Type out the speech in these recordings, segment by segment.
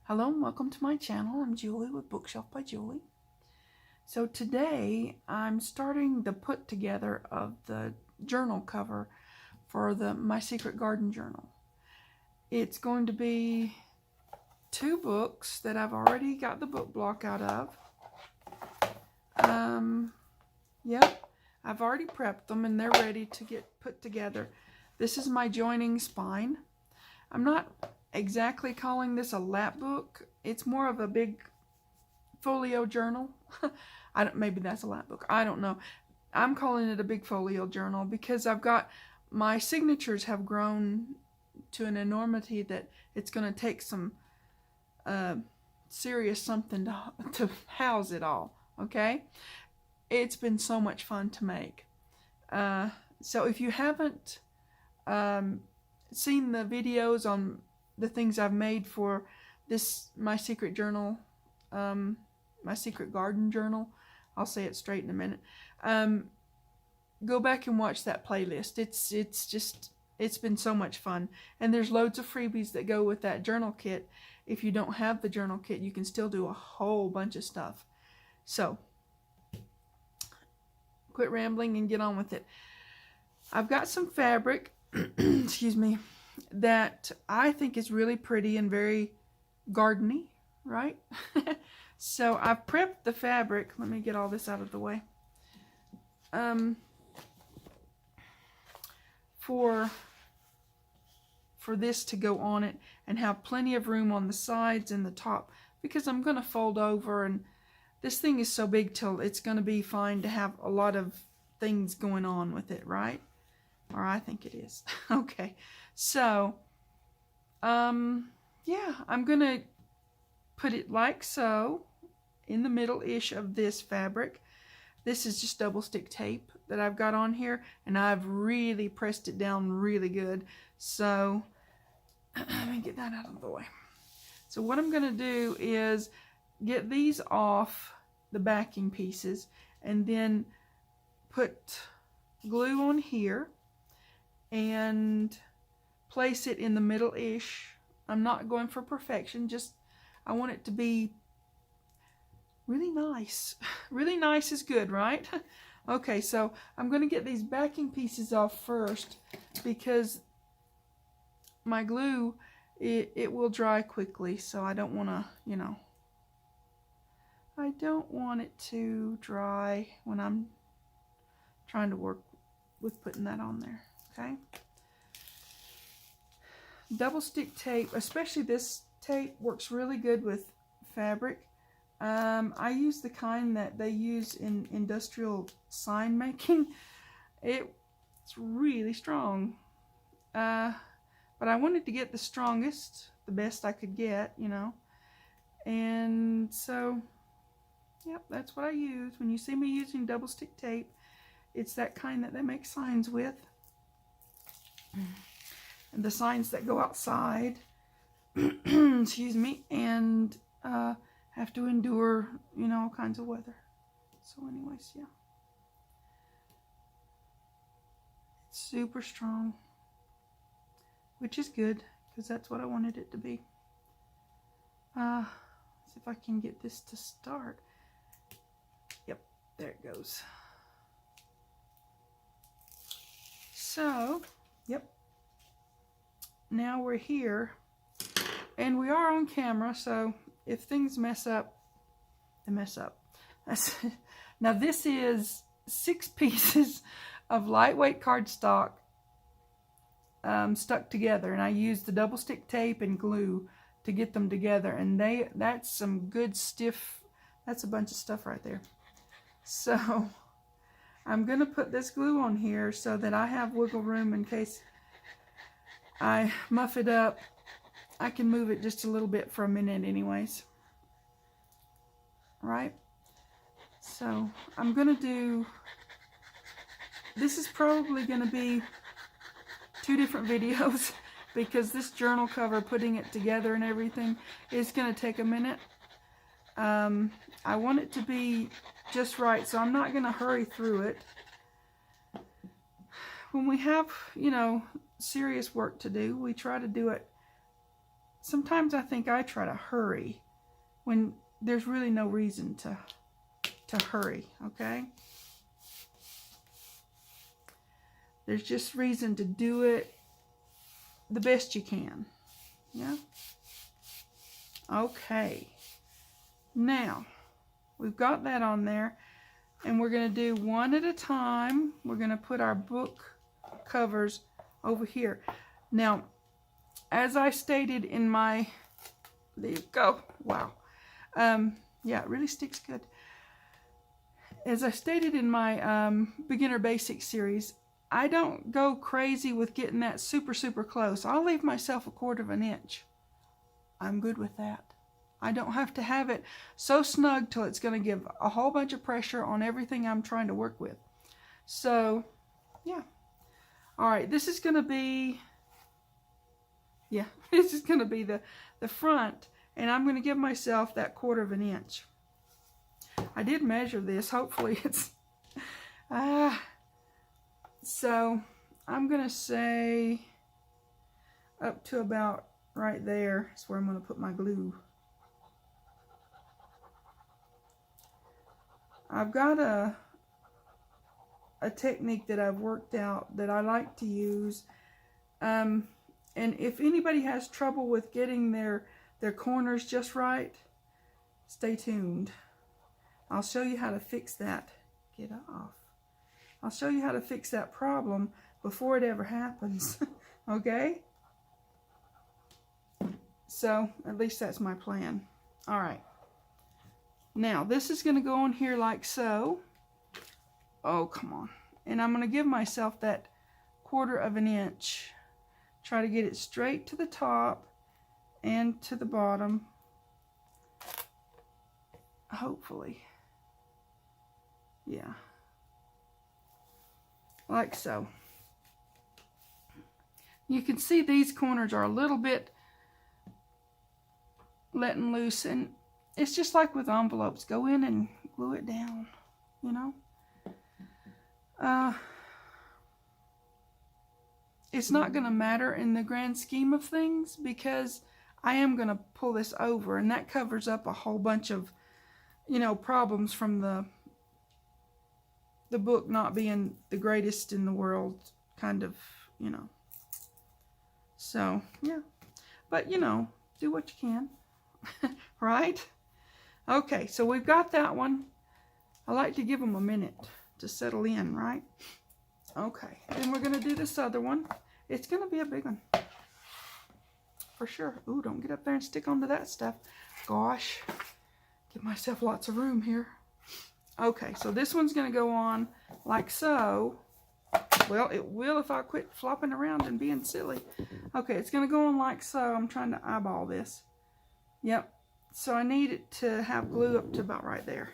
Hello and welcome to my channel. I'm Julie with Bookshelf by Julie. So today I'm starting the put together of the journal cover for the My Secret Garden journal. It's going to be 2 books that I've already got the book block out of. Yep, I've already prepped them and they're ready to get put together. This is my joining spine. I'm not exactly calling this a lap book. It's more of a big folio journal. Maybe that's a lap book. I don't know. I'm calling it a big folio journal because I've got my signatures have grown to an enormity that it's going to take some serious something to house it all. Okay, it's been so much fun to make. So if you haven't seen the videos on the things I've made for this My Secret Journal, My Secret Garden journal, I'll say it straight in a minute. Go back and watch that playlist. It's been so much fun, and there's loads of freebies that go with that journal kit. If you don't have the journal kit, you can still do a whole bunch of stuff. So quit rambling and get on with it. I've got some fabric excuse me, that I think is really pretty and very gardeny, right? So I've prepped the fabric. Let me get all this out of the way. For this to go on it and have plenty of room on the sides and the top, because I'm going to fold over, and this thing is so big till it's going to be fine to have a lot of things going on with it, right? Or I think it is. Okay, so yeah, I'm gonna put it like so in the middle-ish of this fabric. This is just double stick tape that I've got on here, and I've really pressed it down really good. So let me get that out of the way. So what I'm gonna do is get these off the backing pieces and then put glue on here and place it in the middle-ish. I'm not going for perfection, just I want it to be really nice. Really nice is good, right? Okay, so I'm going to get these backing pieces off first because my glue, it will dry quickly, so I don't want to, I don't want it to dry when I'm trying to work with putting that on there. Okay, double stick tape, especially this tape, works really good with fabric. I use the kind that they use in industrial sign making. It's really strong, but I wanted to get the strongest, the best I could get, and so yep, that's what I use. When you see me using double stick tape, it's that kind that they make signs with. And the signs that go outside, excuse me, and have to endure, all kinds of weather. So anyways, yeah. It's super strong, which is good, because that's what I wanted it to be. Let's see if I can get this to start. Yep, there it goes. So, yep. Now we're here, and we are on camera, so if things mess up, they mess up. Now this is 6 pieces of lightweight cardstock stuck together, and I used the double stick tape and glue to get them together, and that's some good stiff, that's a bunch of stuff right there. So I'm going to put this glue on here so that I have wiggle room in case I muff it up. I can move it just a little bit for a minute anyways. Right? So I'm going to do, this is probably going to be 2 different videos because this journal cover, putting it together and everything, is going to take a minute. I want it to be just right, so I'm not going to hurry through it. When we have, serious work to do, we try to do it sometimes I think I try to hurry when there's really no reason to hurry, okay? There's just reason to do it the best you can. Yeah? Okay. Now, we've got that on there, and we're going to do one at a time. We're going to put our book covers over here. Now, as I stated in my, there you go, wow. Yeah, it really sticks good. As I stated in my Beginner Basics series, I don't go crazy with getting that super, super close. I'll leave myself 1/4 of an inch. I'm good with that. I don't have to have it so snug till it's going to give a whole bunch of pressure on everything I'm trying to work with. So, yeah. All right, this is going to be, yeah, this is going to be the front, and I'm going to give myself that 1/4 of an inch. I did measure this. Hopefully it's, so I'm going to say up to about right there is where I'm going to put my glue. I've got a technique that I've worked out that I like to use. And if anybody has trouble with getting their corners just right, stay tuned. I'll show you how to fix that. Get off. I'll show you how to fix that problem before it ever happens. Okay? So, at least that's my plan. All right. Now, this is going to go on here like so. Oh, come on. And I'm going to give myself that 1/4 of an inch. Try to get it straight to the top and to the bottom. Hopefully. Yeah. Like so. You can see these corners are a little bit letting loose, and it's just like with envelopes. Go in and glue it down, you know. It's not going to matter in the grand scheme of things because I am going to pull this over, and that covers up a whole bunch of, you know, problems from the book not being the greatest in the world, kind of, you know. So, yeah. But, you know, do what you can. Right? Okay, so we've got that one. I like to give them a minute to settle in, right? Okay, then we're going to do this other one. It's going to be a big one. For sure. Ooh, don't get up there and stick onto that stuff. Gosh. Give myself lots of room here. Okay, so this one's going to go on like so. Well, it will if I quit flopping around and being silly. Okay, it's going to go on like so. I'm trying to eyeball this. Yep. So I need it to have glue up to about right there.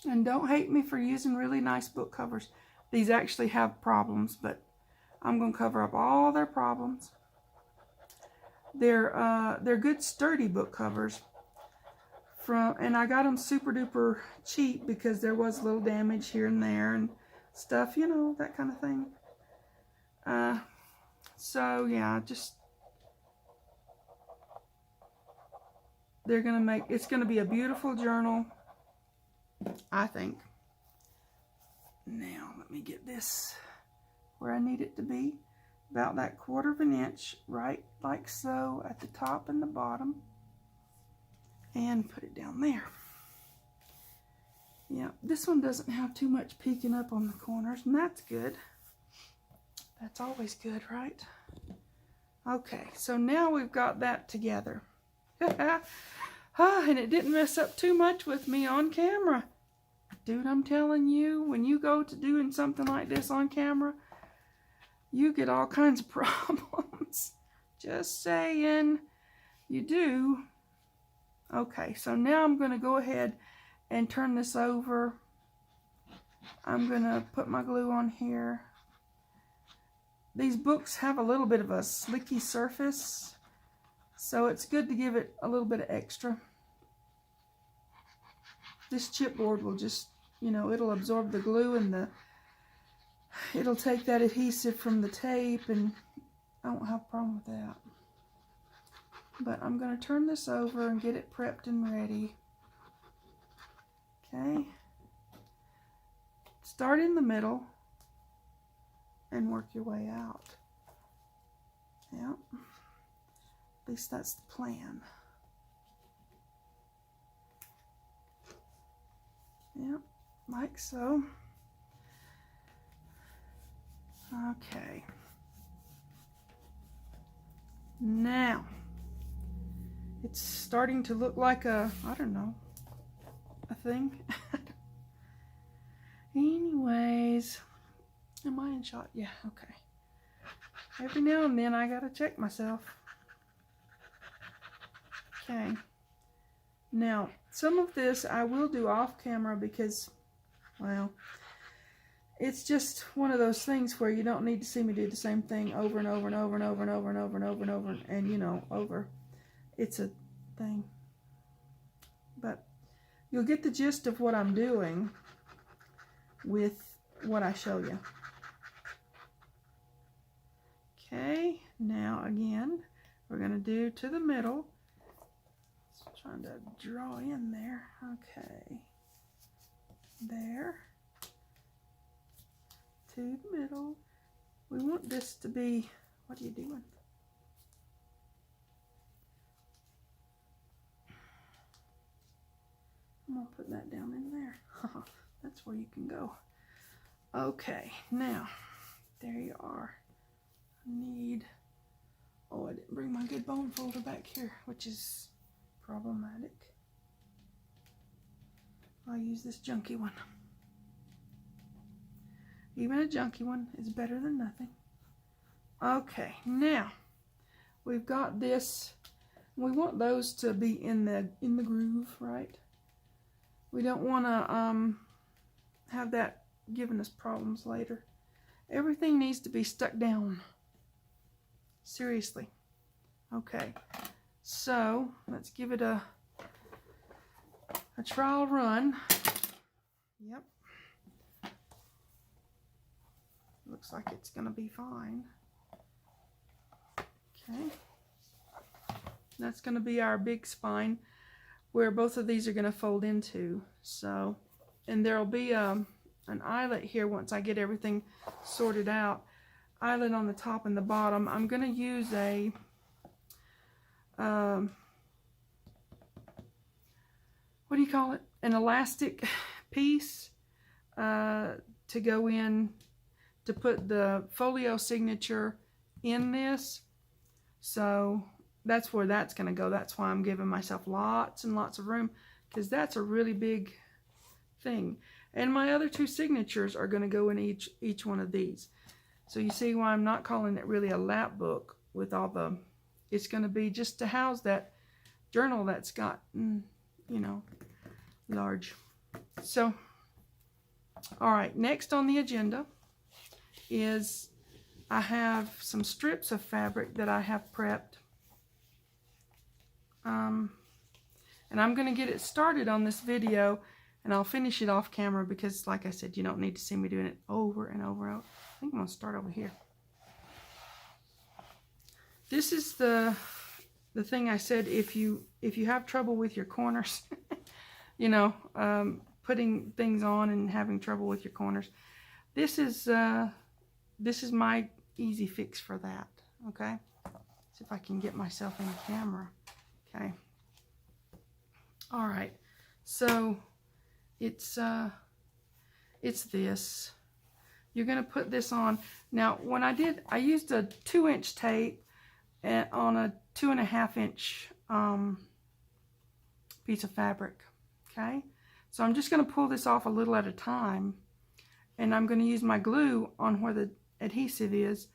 And don't hate me for using really nice book covers. These actually have problems, but I'm going to cover up all their problems. They're good sturdy book covers. And I got them super duper cheap because there was a little damage here and there and stuff, you know, that kind of thing. So yeah, just it's gonna be a beautiful journal, I think. Now let me get this where I need it to be, about that 1/4 of an inch, right like so at the top and the bottom, and put it down there. Yeah, this one doesn't have too much peeking up on the corners, and that's good. That's always good, right? Okay, so now we've got that together. And it didn't mess up too much with me on camera. Dude, I'm telling you, when you go to doing something like this on camera, you get all kinds of problems. Just saying, you do. Okay, so now I'm going to go ahead and turn this over. I'm going to put my glue on here. These books have a little bit of a slicky surface, so it's good to give it a little bit of extra. This chipboard will just, you know, it'll absorb the glue and it'll take that adhesive from the tape, and I won't have a problem with that. But I'm going to turn this over and get it prepped and ready. Okay. Start in the middle and work your way out. Yep. At least that's the plan. Yep, like so. Okay. Now, it's starting to look like a, I don't know, a thing. Anyways, am I in shot? Yeah, okay. Every now and then I gotta check myself. Okay. Now, some of this I will do off camera because, well, it's just one of those things where you don't need to see me do the same thing over and over and over and over and over and over and over and over and, you know, over. It's a thing. But you'll get the gist of what I'm doing with what I show you. Okay, now again, we're going to do to the middle. Just trying to draw in there. Okay. There. To the middle. We want this to be, what are you doing? I'm going to put that down in there. That's where you can go. Okay, now, there you are. I need, oh, I didn't bring my good bone folder back here, which is problematic. I'll use this junky one. Even a junky one is better than nothing. Okay, now we've got this. We want those to be in the groove, right? We don't want to have that giving us problems later. Everything needs to be stuck down. Seriously. Okay, so let's give it a trial run. Yep. Looks like it's going to be fine. Okay. That's going to be our big spine where both of these are going to fold into. So, and there'll be an eyelet here once I get everything sorted out. Eyelet on the top and the bottom. I'm going to use a what do you call it? An elastic piece to go in to put the folio signature in this. So that's where that's going to go. That's why I'm giving myself lots and lots of room, because that's a really big thing. And my other two signatures are going to go in each one of these. So you see why I'm not calling it really a lap book with all the, it's going to be just to house that journal that's got, you know, large. So, all right, next on the agenda is I have some strips of fabric that I have prepped. And I'm going to get it started on this video, and I'll finish it off camera because, like I said, you don't need to see me doing it over and over and over. I think I'm going to start over here. This is the thing I said, if you have trouble with your corners, you know, putting things on and having trouble with your corners, this is my easy fix for that. Okay, see if I can get myself in the camera. Okay. All right. So it's this. You're gonna put this on. Now, when I used a 2-inch tape on a 2.5-inch piece of fabric. Okay. So I'm just gonna pull this off a little at a time, and I'm gonna use my glue on where the adhesive is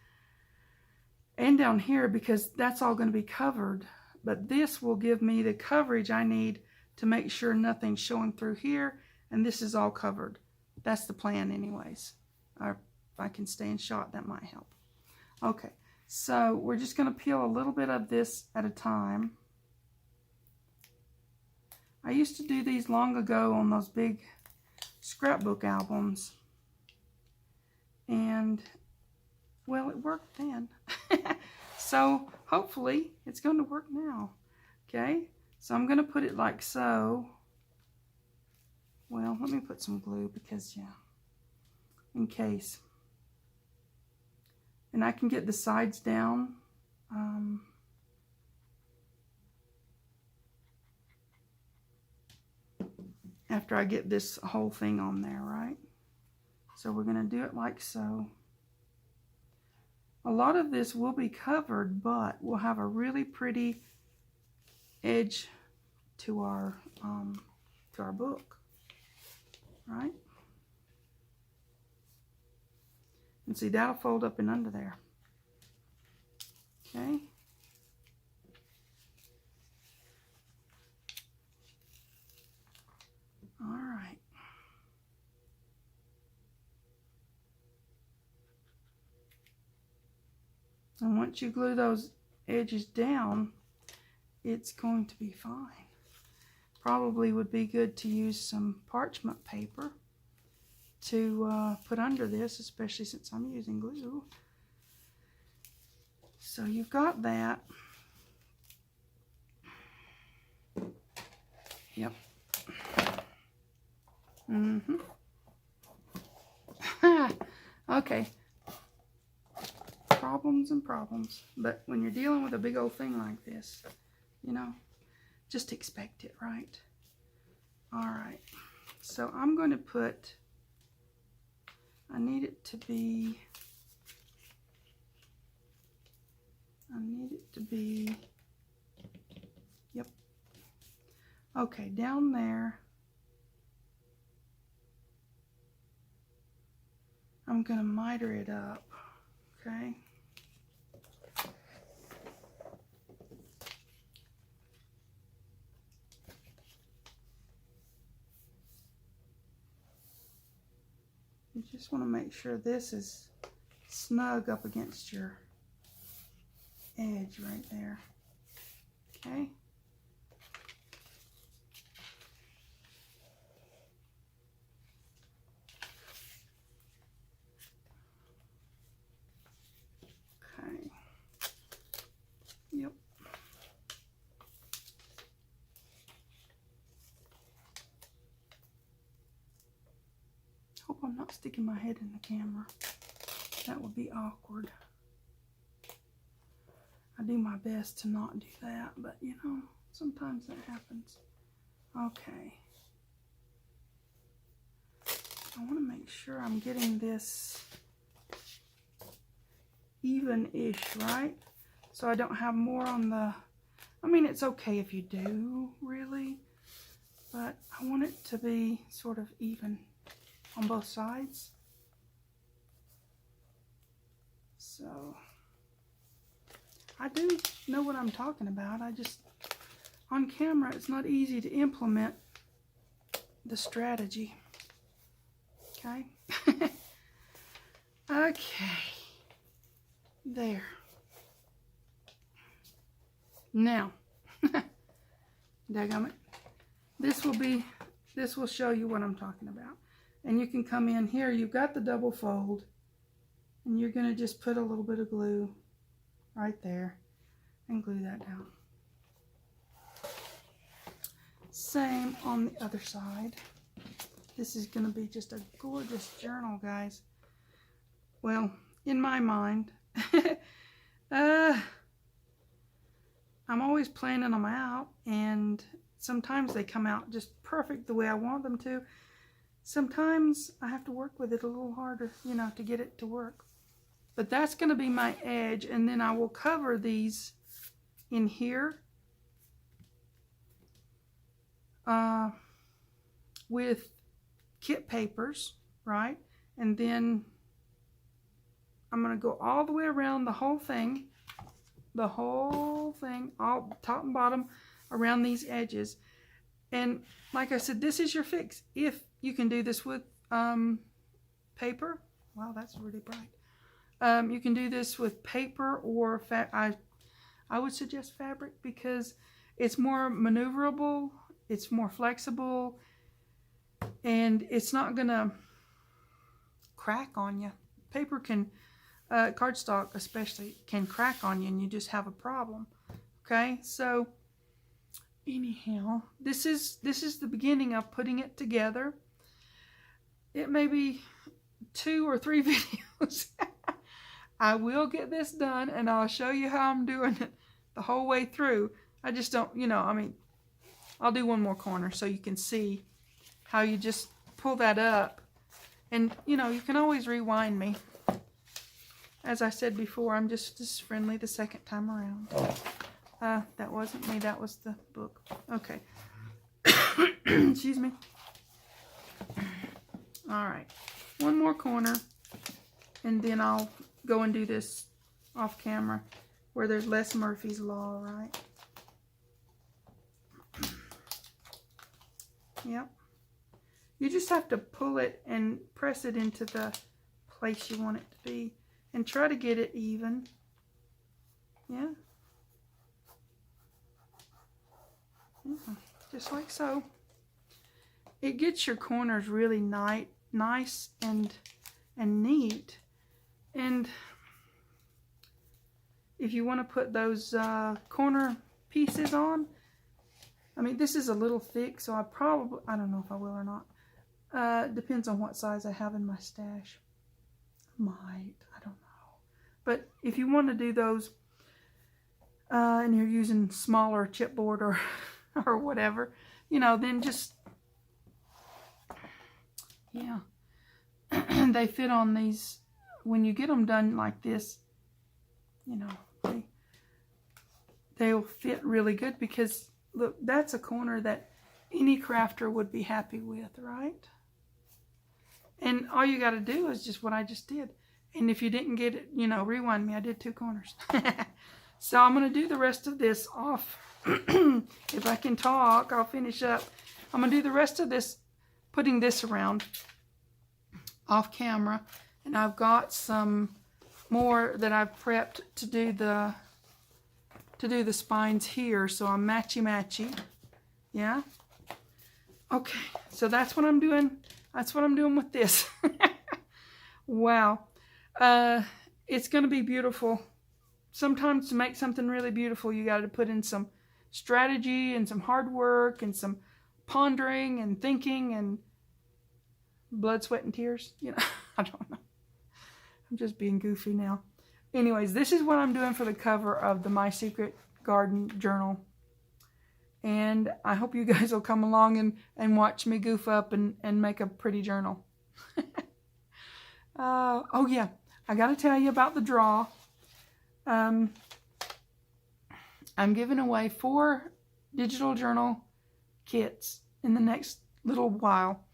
and down here, because that's all going to be covered. But this will give me the coverage I need to make sure nothing's showing through here, and this is all covered. That's the plan anyways. Or if I can stay in shot, that might help. Okay, so we're just going to peel a little bit of this at a time. I used to do these long ago on those big scrapbook albums. And, well, it worked then. So hopefully it's going to work now. Okay, so I'm going to put it like so. Well, let me put some glue because, yeah, in case. And I can get the sides down. After I get this whole thing on there, right? So we're going to do it like so. A lot of this will be covered, but we'll have a really pretty edge to our book, right? And see, that'll fold up and under there. Okay. All right. And once you glue those edges down, it's going to be fine. Probably would be good to use some parchment paper to put under this, especially since I'm using glue. So you've got that. Yep. Okay. Problems and problems. But when you're dealing with a big old thing like this, you know, just expect it, right? All right. So I'm going to put, I need it to be, yep. Okay, down there. I'm going to miter it up, okay? You just want to make sure this is snug up against your edge right there, okay? Okay. Yep. Hope I'm not sticking my head in the camera. That would be awkward. I do my best to not do that, but you know, sometimes that happens. Okay. I want to make sure I'm getting this even-ish, right? So I don't have more on the, I mean, it's okay if you do, really, but I want it to be sort of even on both sides. So I do know what I'm talking about. I just, on camera, it's not easy to implement the strategy. Okay. Okay. There. Now, daggum it. This will show you what I'm talking about. And you can come in here, you've got the double fold, and you're going to just put a little bit of glue right there and glue that down. Same on the other side. This is going to be just a gorgeous journal, guys. Well, in my mind, I'm always planning them out, and sometimes they come out just perfect the way I want them to. Sometimes I have to work with it a little harder, you know, to get it to work. But that's going to be my edge, and then I will cover these in here with kit papers, right? And then I'm going to go all the way around the whole thing, all top and bottom around these edges. And like I said, this is your fix. If you can do this with paper, wow, that's really bright. You can do this with paper or I would suggest fabric because it's more maneuverable, it's more flexible, and it's not gonna crack on you. paper can, cardstock especially, can crack on you and you just have a problem. Okay, so anyhow, this is the beginning of putting it together. It may be 2 or 3 videos. I will get this done and I'll show you how I'm doing it the whole way through. I just don't, you know, I mean, I'll do one more corner so you can see how you just pull that up. And, you know, you can always rewind me. As I said before, I'm just as friendly the second time around. That wasn't me, that was the book. Okay. Excuse me. Alright. One more corner. And then I'll go and do this off camera where there's less Murphy's Law, right? Yep. You just have to pull it and press it into the place you want it to be. And try to get it even. Yeah. Yeah. Just like so. It gets your corners really nice and neat. And if you want to put those corner pieces on, I mean, this is a little thick, so I don't know if I will or not. Depends on what size I have in my stash. Might, I don't know. But if you want to do those, and you're using smaller chipboard or whatever, you know, then just, yeah. They fit on these, when you get them done like this, you know, they'll fit really good because, look, that's a corner that any crafter would be happy with, right? And all you got to do is just what I just did. And if you didn't get it, you know, rewind me. I did 2 corners. So I'm going to do the rest of this off. If I can talk, I'll finish up. I'm going to do the rest of this, putting this around off camera. And I've got some more that I've prepped to do the spines here. So I'm matchy. Yeah. Okay. So that's what I'm doing. That's what I'm doing with this. Wow. It's going to be beautiful. Sometimes to make something really beautiful, you got to put in some strategy and some hard work and some pondering and thinking and blood, sweat, and tears. You know, I don't know. I'm just being goofy now. Anyways, this is what I'm doing for the cover of the My Secret Garden journal. And I hope you guys will come along and watch me goof up and make a pretty journal. Oh yeah, I got to tell you about the draw. I'm giving away 4 digital journal kits in the next little while.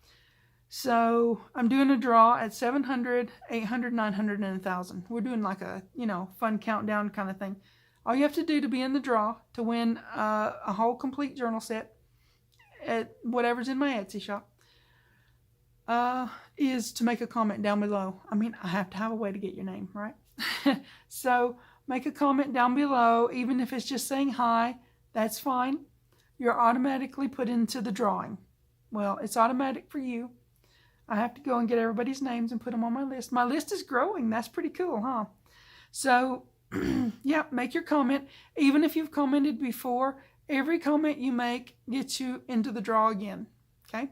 So I'm doing a draw at 700, 800, 900, and 1,000. We're doing like a, you know, fun countdown kind of thing. All you have to do to be in the draw to win a whole complete journal set at whatever's in my Etsy shop is to make a comment down below. I mean, I have to have a way to get your name, right? So make a comment down below, even if it's just saying hi, that's fine. You're automatically put into the drawing. Well, it's automatic for you. I have to go and get everybody's names and put them on my list. My list is growing. That's pretty cool, huh? So, yeah, make your comment. Even if you've commented before, every comment you make gets you into the draw again, okay?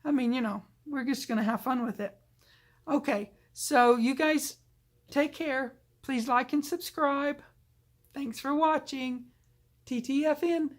I mean, you know, we're just going to have fun with it. Okay, so you guys take care. Please like and subscribe. Thanks for watching. TTFN.